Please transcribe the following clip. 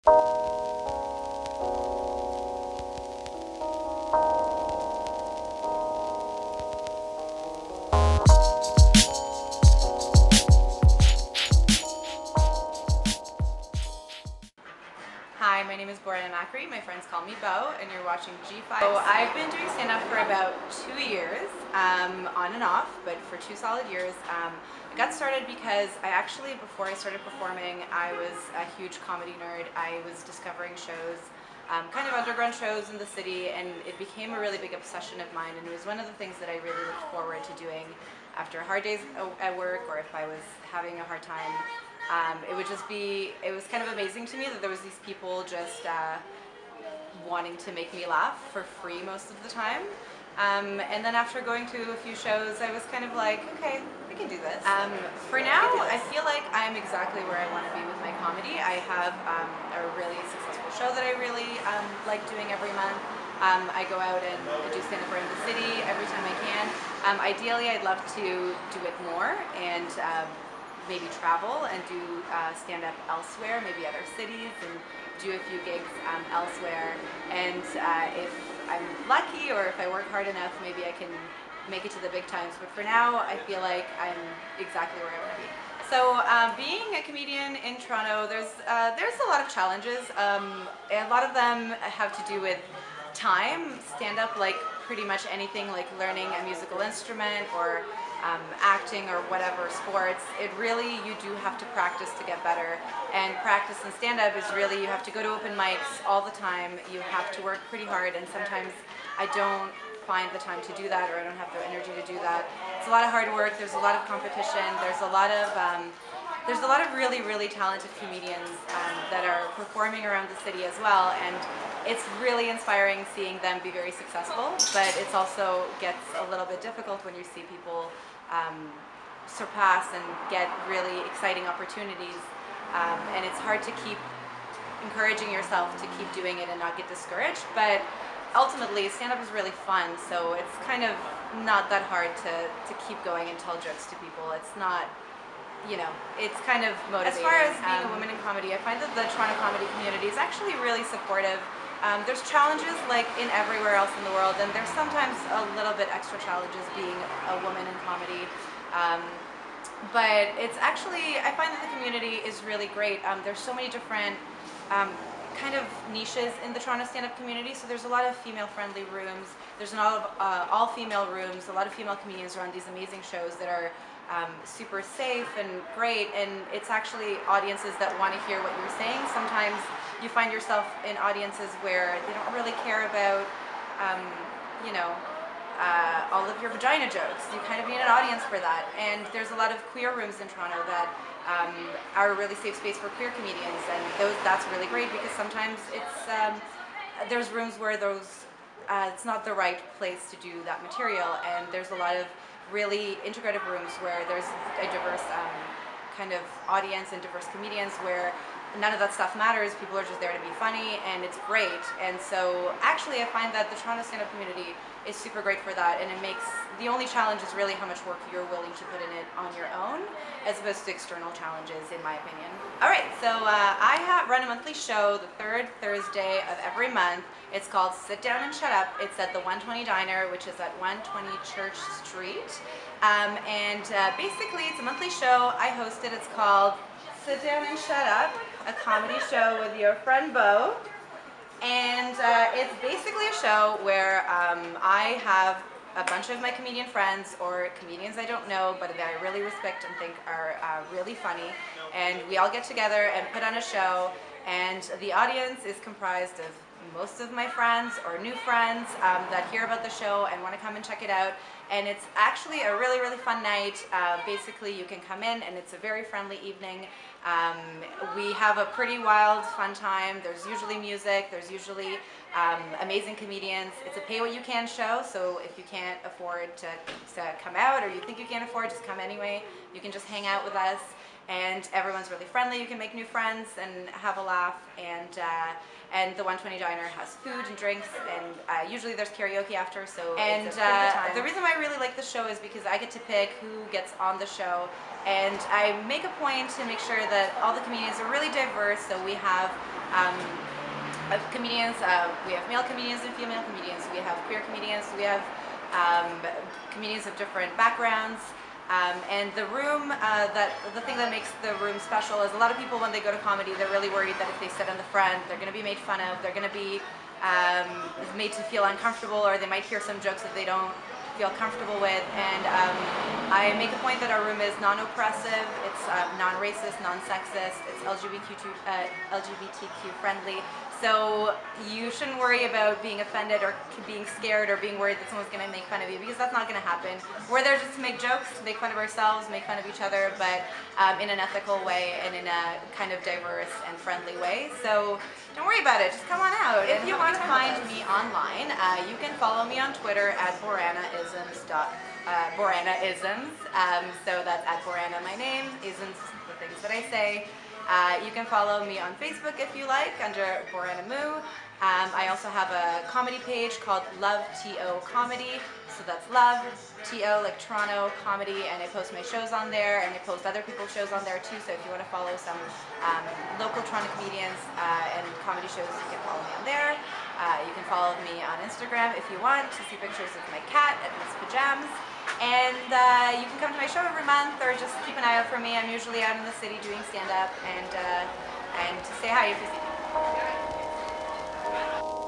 Hi, my name is Borana Makri. My friends call me Bo, and you're watching G5. So I've been doing stand-up for about 2 years, on and off, but for 2 solid years. I got started because before I started performing, I was a huge comedy nerd. I was discovering shows, kind of underground shows in the city, and it became a really big obsession of mine, and it was one of the things that I really looked forward to doing after hard days at work, or if I was having a hard time. It was kind of amazing to me that there was these people just wanting to make me laugh for free most of the time. And then after going to a few shows, I was kind of like, okay, I can do this. For now, I feel like I'm exactly where I want to be with my comedy. I have a really successful show that I really like doing every month. I go out and do stand-up around the city every time I can. Ideally, I'd love to do it more and maybe travel and do stand-up elsewhere, maybe other cities, and do a few gigs elsewhere. And if I'm lucky or if I work hard enough, maybe I can make it to the big times. But for now, I feel like I'm exactly where I want to be. So being a comedian in Toronto, there's a lot of challenges. A lot of them have to do with time. Stand up, like pretty much anything, like learning a musical instrument or acting or whatever sports, you do have to practice to get better. And practice in stand up is really, you have to go to open mics all the time. You have to work pretty hard, and sometimes I don't find the time to do that, or I don't have the energy to do that. It's a lot of hard work. There's a lot of competition. There's a lot of really, really talented comedians that are performing around the city as well, and it's really inspiring seeing them be very successful, but it's also gets a little bit difficult when you see people surpass and get really exciting opportunities, and it's hard to keep encouraging yourself to keep doing it and not get discouraged, but ultimately stand-up is really fun, so it's kind of not that hard to keep going and tell jokes to people. It's not, it's kind of motivating. As far as being a woman in comedy, I find that the Toronto comedy community is actually really supportive. There's challenges like in everywhere else in the world, and there's sometimes a little bit extra challenges being a woman in comedy. But it's actually, I find that the community is really great. There's so many different kind of niches in the Toronto stand-up community. So there's a lot of female-friendly rooms. There's a lot of all-female rooms. A lot of female comedians run these amazing shows that are super safe and great, and it's actually audiences that want to hear what you're saying. Sometimes you find yourself in audiences where they don't really care about, all of your vagina jokes. You kind of need an audience for that, and there's a lot of queer rooms in Toronto that are a really safe space for queer comedians, and that's really great because sometimes there's rooms where it's not the right place to do that material, and there's a lot of really integrative rooms where there's a diverse kind of audience and diverse comedians where none of that stuff matters. People are just there to be funny, and it's great. And so actually I find that the Toronto stand-up community is super great for that, and the only challenge is really how much work you're willing to put in it on your own as opposed to external challenges, in my opinion. Alright, so I run a monthly show the third Thursday of every month. It's called Sit Down and Shut Up. It's at the 120 Diner, which is at 120 Church Street. Basically it's a monthly show. I host it. It's called Sit Down and Shut Up, a comedy show with your friend Bo. And it's basically a show where I have a bunch of my comedian friends or comedians I don't know but that I really respect and think are really funny, and we all get together and put on a show, and the audience is comprised of most of my friends or new friends that hear about the show and want to come and check it out. And it's actually a really, really fun night. Basically, you can come in and it's a very friendly evening. We have a pretty wild, fun time. There's usually music. There's usually amazing comedians. It's a pay-what-you-can show, so if you can't afford to come out, or you think you can't afford, just come anyway. You can just hang out with us, and everyone's really friendly. You can make new friends and have a laugh, and the 120 Diner has food and drinks, and usually there's karaoke after, so it's a pretty good time. The reason why I really like the show is because I get to pick who gets on the show, and I make a point to make sure that all the comedians are really diverse. So we have comedians. We have male comedians and female comedians. We have queer comedians. We have comedians of different backgrounds. And the room, the thing that makes the room special is a lot of people, when they go to comedy, they're really worried that if they sit in the front, they're going to be made fun of, they're going to be made to feel uncomfortable, or they might hear some jokes that they don't feel comfortable with. And I make a point that our room is non-oppressive, it's non-racist, non-sexist, it's LGBTQ friendly. So you shouldn't worry about being offended or being scared or being worried that someone's going to make fun of you, because that's not going to happen. We're there just to make jokes, to make fun of ourselves, make fun of each other, but in an ethical way and in a kind of diverse and friendly way. So don't worry about it, just come on out. If you want to find me online, you can follow me on Twitter at boranaisms. So that's at Borana, my name, isms, the things that I say. You can follow me on Facebook if you like, under Borana Moo. I also have a comedy page called Love T.O. Comedy. So that's Love, T.O. like Toronto Comedy, and I post my shows on there, and I post other people's shows on there too. So if you want to follow some local Toronto comedians and comedy shows, you can follow me on there. You can follow me on Instagram if you want to see pictures of my cat and his pajamas. And you can come to my show every month, or just keep an eye out for me. I'm usually out in the city doing stand-up, and to say hi if you see me.